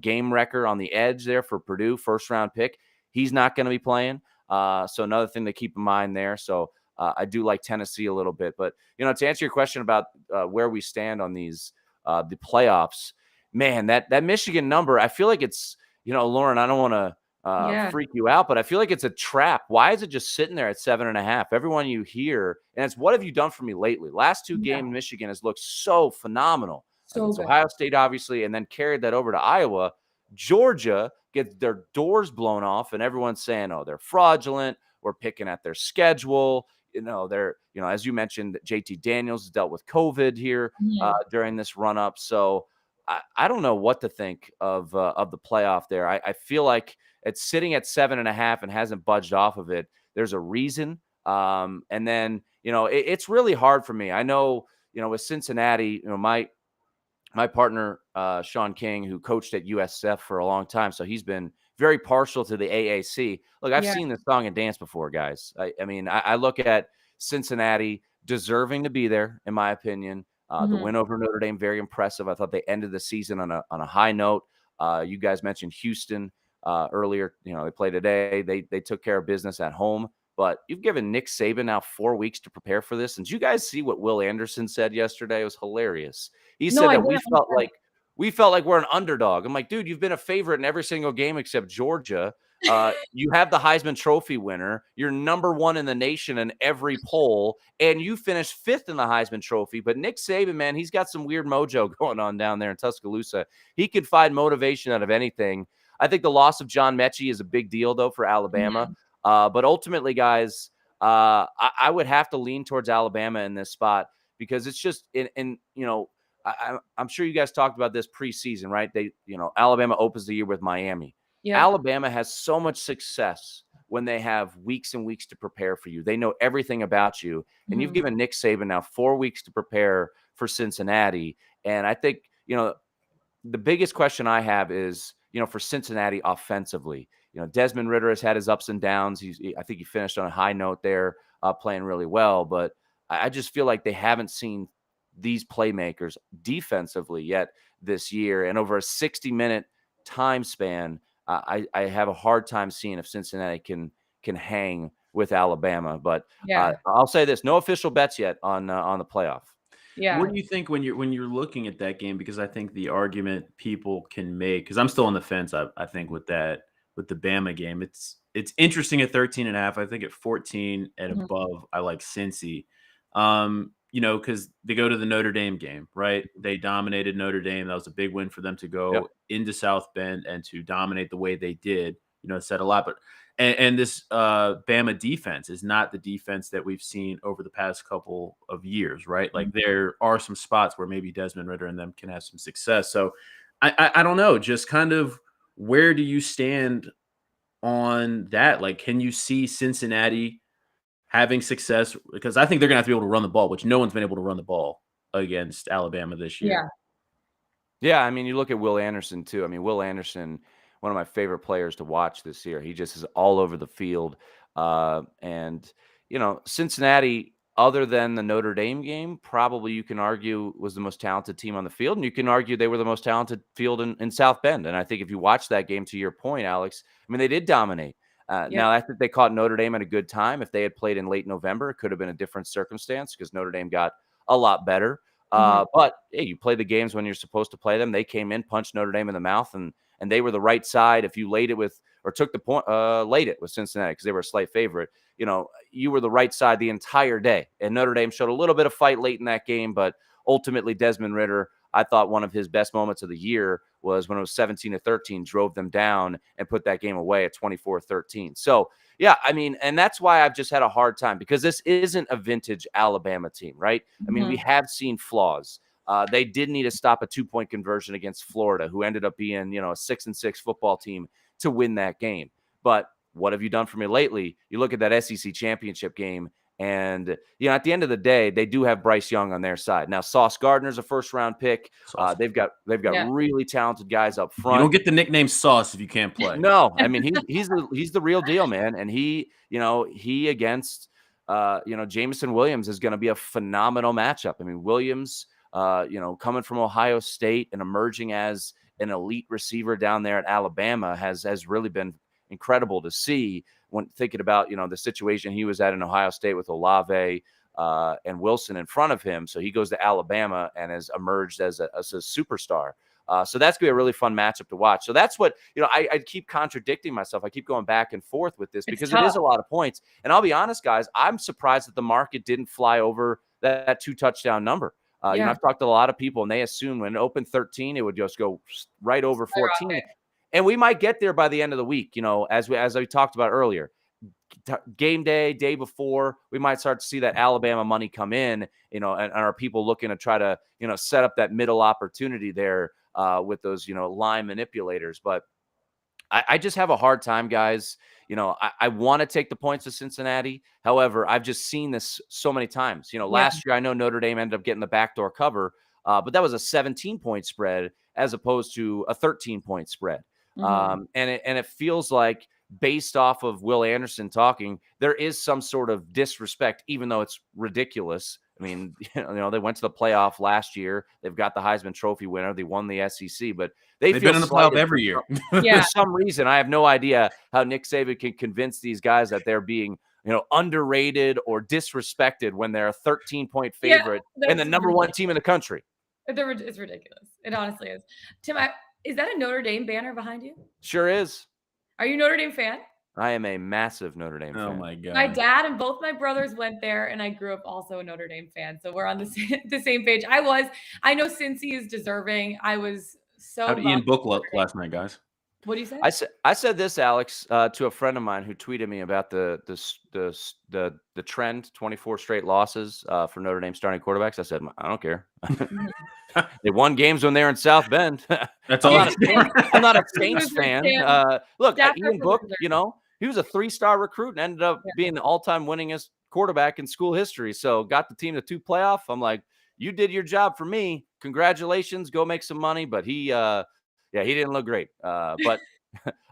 game wrecker on the edge there for Purdue, 1st-round pick. He's not going to be playing. So another thing to keep in mind there. So I do like Tennessee a little bit, but to answer your question about where we stand on these the playoffs, man, that Michigan number, I feel like it's Lauren, I don't want to freak you out, but I feel like it's a trap. Why is it just sitting there at 7.5? Everyone you hear, and it's what have you done for me lately? Last 2 games, Michigan has looked so phenomenal. Against Ohio State, obviously, and then carried that over to Iowa. Georgia gets their doors blown off, and everyone's saying, "Oh, they're fraudulent. We're picking at their schedule." They're, as you mentioned, JT Daniels has dealt with COVID here during this run up. So I don't know what to think of the playoff there. I feel like it's sitting at 7.5 and hasn't budged off of it. There's a reason. And then, it's really hard for me. I know, with Cincinnati, my partner, Sean King, who coached at USF for a long time. So he's been very partial to the AAC. Look, I've seen this song and dance before, guys. I look at Cincinnati deserving to be there, in my opinion. The win over Notre Dame, very impressive. I thought they ended the season on a high note. You guys mentioned Houston earlier. They played today. They took care of business at home. But you've given Nick Saban now 4 weeks to prepare for this. And did you guys see what Will Anderson said yesterday? It was hilarious. He said that we felt like we're an underdog. I'm like, dude, you've been a favorite in every single game except Georgia. You have the Heisman Trophy winner. You're number 1 in the nation in every poll, and you finished 5th in the Heisman Trophy. But Nick Saban, man, he's got some weird mojo going on down there in Tuscaloosa. He could find motivation out of anything. I think the loss of John Mechie is a big deal, though, for Alabama. But ultimately, guys, I would have to lean towards Alabama in this spot because it's just I'm sure you guys talked about this preseason, right? Alabama opens the year with Miami. Yeah. Alabama has so much success when they have weeks and weeks to prepare for you. They know everything about you. And you've given Nick Saban now 4 weeks to prepare for Cincinnati. And I think, the biggest question I have is, for Cincinnati offensively. Desmond Ridder has had his ups and downs. I think he finished on a high note there, playing really well. But I just feel like they haven't seen these playmakers defensively yet this year. And over a 60-minute time span, I have a hard time seeing if Cincinnati can hang with Alabama. But I'll say this: no official bets yet on the playoff. Yeah. What do you think when you're looking at that game? Because I think the argument people can make, because I'm still on the fence, I think with the Bama game, it's interesting at 13.5. I think at 14 and above, I like Cincy. Because they go to the Notre Dame game, right? They dominated Notre Dame. That was a big win for them to go into South Bend and to dominate the way they did. It said a lot. But and this Bama defense is not the defense that we've seen over the past couple of years, right? Like there are some spots where maybe Desmond Ridder and them can have some success. So I don't know, just kind of where do you stand on that? Like, can you see Cincinnati having success? Because I think they're going to have to be able to run the ball, which no one's been able to run the ball against Alabama this year. Yeah, I mean, you look at Will Anderson too. I mean, Will Anderson, one of my favorite players to watch this year. He just is all over the field. And, Cincinnati, other than the Notre Dame game, probably you can argue was the most talented team on the field. And you can argue they were the most talented field in South Bend. And I think if you watch that game, to your point, Alex, I mean, they did dominate. Now, I think they caught Notre Dame at a good time. If they had played in late November, it could have been a different circumstance because Notre Dame got a lot better. But hey, you play the games when you're supposed to play them. They came in, punched Notre Dame in the mouth, and they were the right side. If you laid it with or took the point, laid it with Cincinnati because they were a slight favorite, you were the right side the entire day. And Notre Dame showed a little bit of fight late in that game, but ultimately Desmond Ridder, I thought one of his best moments of the year was when it was 17-13, drove them down and put that game away at 24-13. So, yeah, I mean, and that's why I've just had a hard time because this isn't a vintage Alabama team, right? I mean, we have seen flaws. They did need to stop a 2-point conversion against Florida, who ended up being, a 6-6 football team to win that game. But what have you done for me lately? You look at that SEC championship game, and at the end of the day, they do have Bryce Young on their side. Now, Sauce Gardner's a first-round pick. They've got really talented guys up front. You don't get the nickname Sauce if you can't play. No, I mean he's the real deal, man. And he against Jameson Williams is going to be a phenomenal matchup. I mean, Williams, coming from Ohio State and emerging as an elite receiver down there at Alabama has really been incredible to see when thinking about, the situation he was at in Ohio State with Olave and Wilson in front of him. So he goes to Alabama and has emerged as a superstar. So that's going to be a really fun matchup to watch. So that's what, I keep contradicting myself. I keep going back and forth with this because it is a lot of points. And I'll be honest, guys, I'm surprised that the market didn't fly over that 2-touchdown number. I've talked to a lot of people and they assume when it opened 13, it would just go right over 14. And we might get there by the end of the week, as we talked about earlier. Game day before, we might start to see that Alabama money come in, and are people looking to try to, set up that middle opportunity there with those, line manipulators. But I just have a hard time, guys. I want to take the points to Cincinnati. However, I've just seen this so many times. Last year, I know Notre Dame ended up getting the backdoor cover, but that was a 17-point spread as opposed to a 13-point spread. And it feels like, based off of Will Anderson talking, there is some sort of disrespect, even though it's ridiculous. I mean, they went to the playoff last year. They've got the Heisman Trophy winner. They won the SEC, but they've been in the playoff every year. For some reason, I have no idea how Nick Saban can convince these guys that they're being, underrated or disrespected when they're a 13-point favorite and the number one team in the country. It's ridiculous. It honestly is. Tim, is that a Notre Dame banner behind you? Sure is. Are you a Notre Dame fan? I am a massive Notre Dame fan. Oh, my God. My dad and both my brothers went there, and I grew up also a Notre Dame fan. So we're on the same page. I know Cincy is deserving. I was so. How'd Ian book last night, guys? What do you say? I said this, Alex, to a friend of mine who tweeted me about the trend, 24 straight losses for Notre Dame starting quarterbacks. I said, I don't care. They won games when they were in South Bend. That's all. I'm not a Saints fan. Look, Ian Book, he was a 3-star recruit and ended up being the all-time winningest quarterback in school history. So got the team to 2 playoff. I'm like, you did your job for me. Congratulations. Go make some money. But he didn't look great. But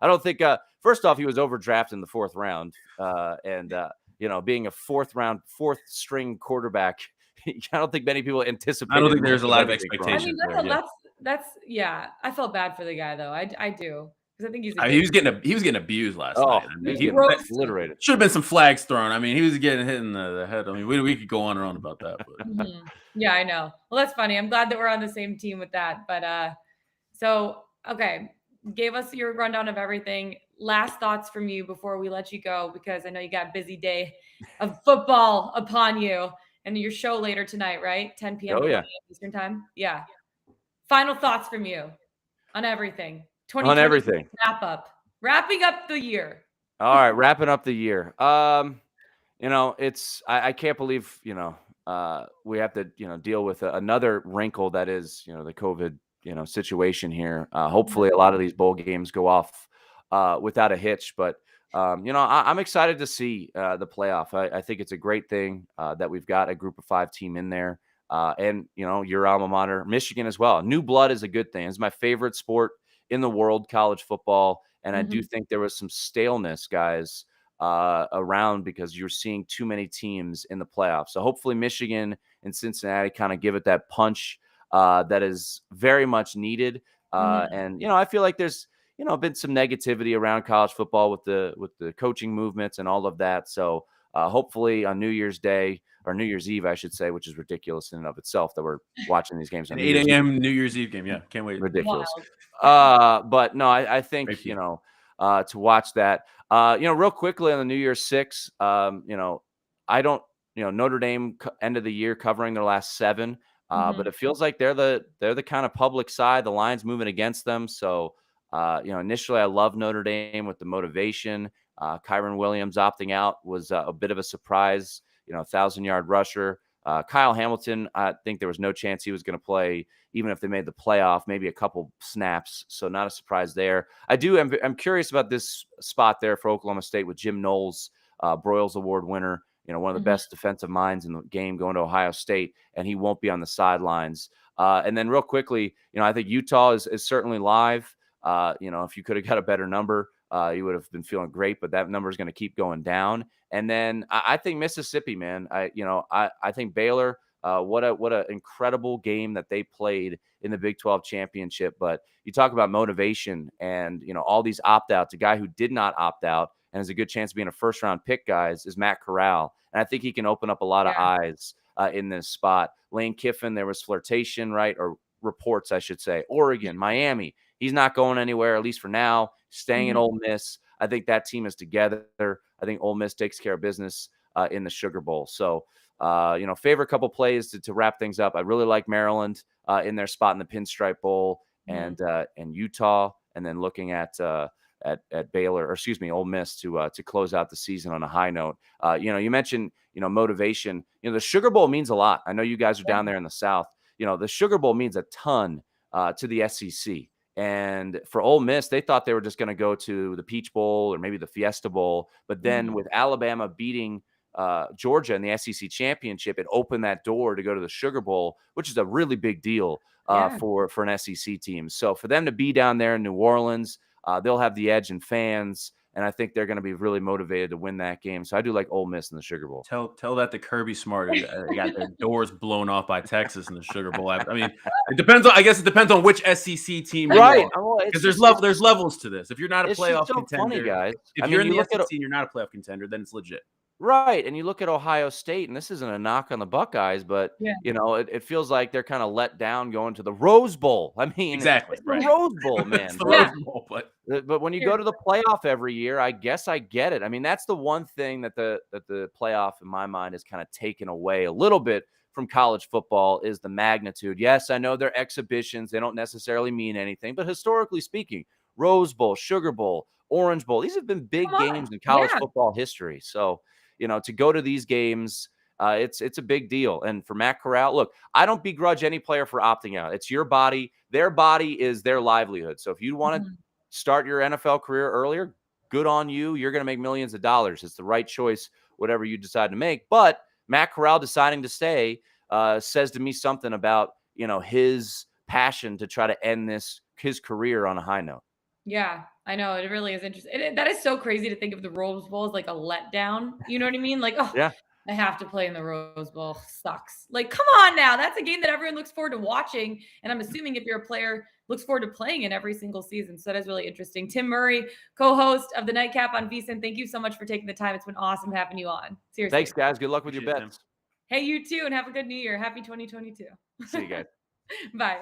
I don't think first off, he was overdrafted in the 4th round. And being a fourth string quarterback, I don't think many people anticipated. I don't think there's a lot of anything from him. I expectations mean, there. that's yeah. I felt bad for the guy though. I do, because I think he's a He was getting abused last night. I mean, he roasted. obliterated. should have been some flags thrown. I mean, he was getting hit in the head. I mean, we could go on and on about that. But. Mhm. Yeah, I know. Well, that's funny. I'm glad that we're on the same team with that. But so okay, gave us your rundown of everything. Last thoughts from you before we let you go, because I know you got a busy day of football upon you and your show later tonight, right? 10 p.m. Oh, yeah. Eastern time. Yeah. Final thoughts from you on everything. On everything. Wrapping up the year. All right, wrapping up the year. It's I can't believe we have to deal with another wrinkle that is the COVID situation here. Hopefully, a lot of these bowl games go off without a hitch. But I'm excited to see the playoff. I think it's a great thing that we've got a group of 5 team in there, and your alma mater, Michigan, as well. New blood is a good thing. It's my favorite sport in the world, college football, and I do think there was some staleness, guys, around because you're seeing too many teams in the playoffs. So hopefully Michigan and Cincinnati kind of give it that punch that is very much needed. And I feel like there's been some negativity around college football with the coaching movements and all of that. So hopefully on New Year's Day or New Year's Eve, I should say, which is ridiculous in and of itself that we're watching these games on 8 a.m. New Year's Eve game. Yeah, can't wait. Ridiculous. But no, I think to watch that. Real quickly on the New Year's 6, I don't, Notre Dame end of the year covering their last 7, but it feels like they're the kind of public side. The line's moving against them. So, initially I love Notre Dame with the motivation. Kyron Williams opting out was a bit of a surprise, 1,000-yard rusher. Kyle Hamilton, I think there was no chance he was going to play, even if they made the playoff, maybe a couple snaps. So not a surprise there. I'm curious about this spot there for Oklahoma State with Jim Knowles, Broyles Award winner, one of the best defensive minds in the game, going to Ohio State, and he won't be on the sidelines. And then real quickly, I think Utah is certainly live. If you could have got a better number, you would have been feeling great, but that number is going to keep going down. And then I think Mississippi, man, I think Baylor, what an incredible game that they played in the Big 12 championship. But you talk about motivation and, all these opt-outs. A guy who did not opt out and has a good chance of being a first-round pick, guys, is Matt Corral. And I think he can open up a lot of eyes in this spot. Lane Kiffin, there was flirtation, right? Or reports, I should say. Oregon, Miami. He's not going anywhere, at least for now, staying in Ole Miss. I think that team is together. I think Ole Miss takes care of business in the Sugar Bowl. So, favorite couple plays to wrap things up. I really like Maryland in their spot in the Pinstripe Bowl and Utah, and then looking at Baylor, or excuse me, Ole Miss to close out the season on a high note. You mentioned motivation. The Sugar Bowl means a lot. I know you guys are down there in the South. The Sugar Bowl means a ton to the SEC. And for Ole Miss, they thought they were just going to go to the Peach Bowl or maybe the Fiesta Bowl. But then with Alabama beating Georgia in the SEC championship, it opened that door to go to the Sugar Bowl, which is a really big deal for an SEC team. So for them to be down there in New Orleans, they'll have the edge in fans. And I think they're going to be really motivated to win that game. So I do like Ole Miss in the Sugar Bowl. Tell that to Kirby Smart. They got their doors blown off by Texas in the Sugar Bowl. I mean, it depends on which SEC team, right? Because there's levels to this. If you're not a playoff contender, funny, guys. If you're in the SEC and you're not a playoff contender, then it's legit. Right. And you look at Ohio State, and this isn't a knock on the Buckeyes, but, it feels like they're kind of let down going to the Rose Bowl. I mean, exactly. It's the Rose Bowl, man. It's the Rose Bowl, but when you go to the playoff every year, I guess I get it. I mean, that's the one thing that the playoff, in my mind, is kind of taken away a little bit from college football is the magnitude. Yes, I know they're exhibitions. They don't necessarily mean anything, but historically speaking, Rose Bowl, Sugar Bowl, Orange Bowl, these have been big games in college football history. So, to go to these games, it's a big deal. And for Matt Corral, look, I don't begrudge any player for opting out. It's your body. Their body is their livelihood. So if you want to start your NFL career earlier, good on you. You're going to make millions of dollars. It's the right choice, whatever you decide to make. But Matt Corral deciding to stay says to me something about, his passion to try to end his career on a high note. Yeah. I know it really is interesting. That is so crazy to think of the Rose Bowl as like a letdown. You know what I mean? Like, oh, Yeah. I have to play in the Rose Bowl. Sucks. Like, come on now. That's a game that everyone looks forward to watching. And I'm assuming if you're a player, looks forward to playing in every single season. So that is really interesting. Tim Murray, co-host of the Nightcap on VSiN, thank you so much for taking the time. It's been awesome having you on. Seriously. Thanks, guys. Good luck with your Appreciate it, bets. Hey, you too, and have a good New Year. Happy 2022. See you guys. Bye.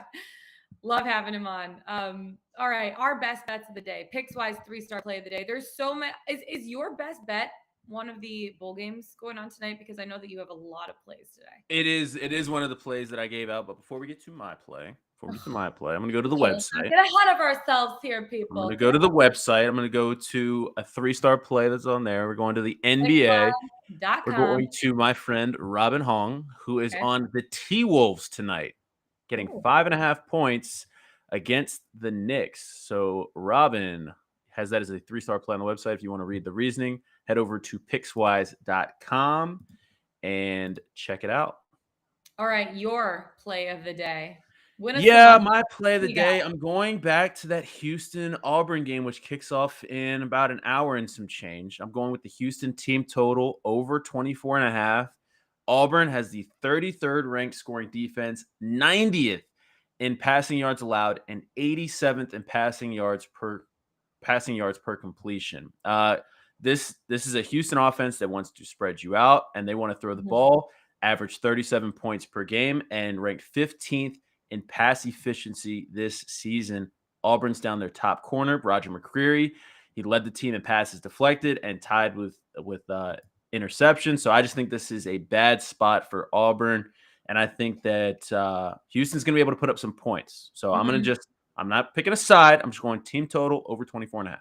Love having him on. All right, our best bets of the day. Pickswise 3-star play of the day. There's so many. Is your best bet one of the bowl games going on tonight? Because I know that you have a lot of plays today. It is one of the plays that I gave out. But before we get to my play, I'm going to go to the Let's website. get ahead of ourselves here, people. I'm going to go to the website. I'm going to go to a 3-star play that's on there. We're going to the NBA. We're going to my friend Robin Hong, who is on the T-Wolves tonight, getting 5.5 points against the Knicks. So Robin has that as a 3-star play on the website. If you want to read the reasoning, head over to Pickswise.com and check it out. All right, your play of the day. My play of the day. I'm going back to that Houston-Auburn game, which kicks off in about an hour and some change. I'm going with the Houston team total over 24.5. Auburn has the 33rd ranked scoring defense, 90th in passing yards allowed, and 87th in passing yards per completion. This is a Houston offense that wants to spread you out, and they want to throw the ball, average 37 points per game, and ranked 15th in pass efficiency this season. Auburn's down their top corner, Roger McCreary. He led the team in passes deflected and tied with interception. So I just think this is a bad spot for Auburn. And I think that Houston's going to be able to put up some points. So I'm not picking a side. I'm just going team total over 24.5.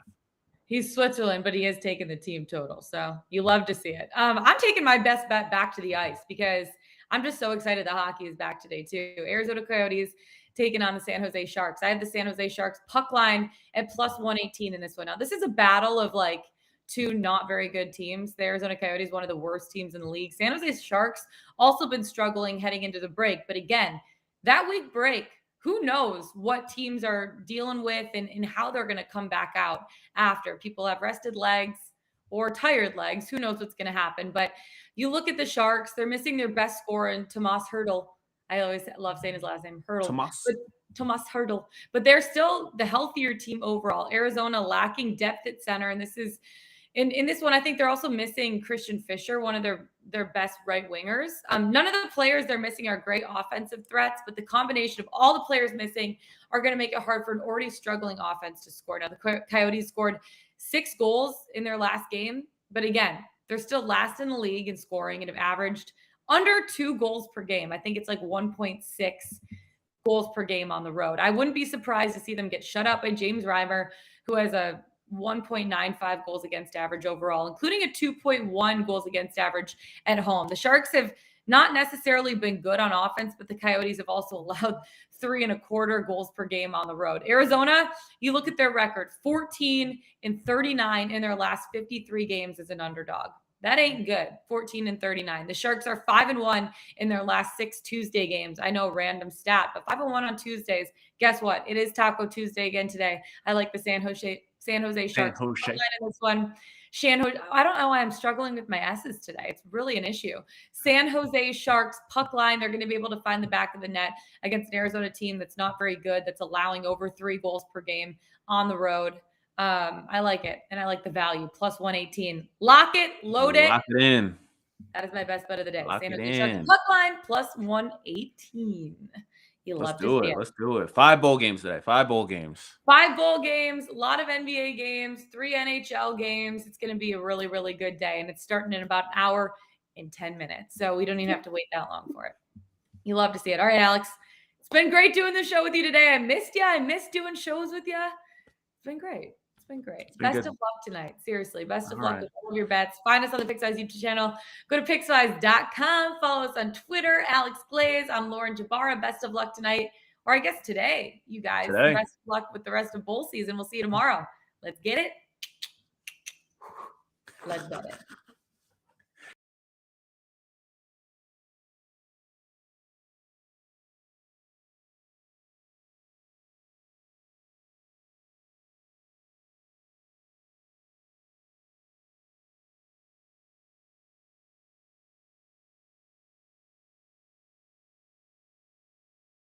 He's Switzerland, but he has taken the team total. So you love to see it. I'm taking my best bet back to the ice because I'm just so excited that hockey is back today too. Arizona Coyotes taking on the San Jose Sharks. I have the San Jose Sharks puck line at +118 in this one. Now, this is a battle of like two not very good teams. The Arizona Coyotes, one of the worst teams in the league. San Jose Sharks also been struggling heading into the break. But again, that week break, who knows what teams are dealing with and how they're going to come back out after. People have rested legs or tired legs. Who knows what's going to happen. But you look at the Sharks, they're missing their best scorer in Tomas Hertl. I always love saying his last name, Hertl. Tomas Hertl. But they're still the healthier team overall. Arizona lacking depth at center. And this is in this one, I think they're also missing Christian Fisher, one of their best right wingers. None of the players they're missing are great offensive threats, but the combination of all the players missing are going to make it hard for an already struggling offense to score. Now, the Coyotes scored 6 goals in their last game, but again, they're still last in the league in scoring and have averaged under 2 goals per game. I think it's like 1.6 goals per game on the road. I wouldn't be surprised to see them get shut up by James Reimer, who has a 1.95 goals against average overall, including a 2.1 goals against average at home. The Sharks have not necessarily been good on offense, but the Coyotes have also allowed 3.25 goals per game on the road. Arizona, you look at their record, 14-39 in their last 53 games as an underdog. That ain't good. 14-39. The Sharks are 5-1 in their last 6 Tuesday games. I know, random stat, but 5-1 on Tuesdays. Guess what? It is Taco Tuesday again today. I like the San Jose Sharks. This one. I don't know why I'm struggling with my S's today. It's really an issue. San Jose Sharks puck line. They're going to be able to find the back of the net against an Arizona team that's not very good, that's allowing over 3 goals per game on the road. I like it, and I like the value, +118. Lock it, load it. Lock it in. That is my best bet of the day. Lock San it Jose Sharks in. puck line, +118. You love to see it. Let's do it. 5 bowl games today. 5 bowl games. 5 bowl games, a lot of NBA games, 3 NHL games. It's going to be a really, really good day, and it's starting in about an hour and 10 minutes, so we don't even have to wait that long for it. You love to see it. All right, Alex. It's been great doing the show with you today. I missed you. I missed doing shows with you. It's been great. Best of luck tonight. Seriously, best of luck with all of your bets. Find us on the Pickswise YouTube channel. Go to Pickswise.com. Follow us on Twitter. Alex Glaze. I'm Lauren Jabara. Best of luck tonight. Or I guess today, you guys. Best of luck with the rest of bowl season. We'll see you tomorrow. Let's get it. Let's bet it.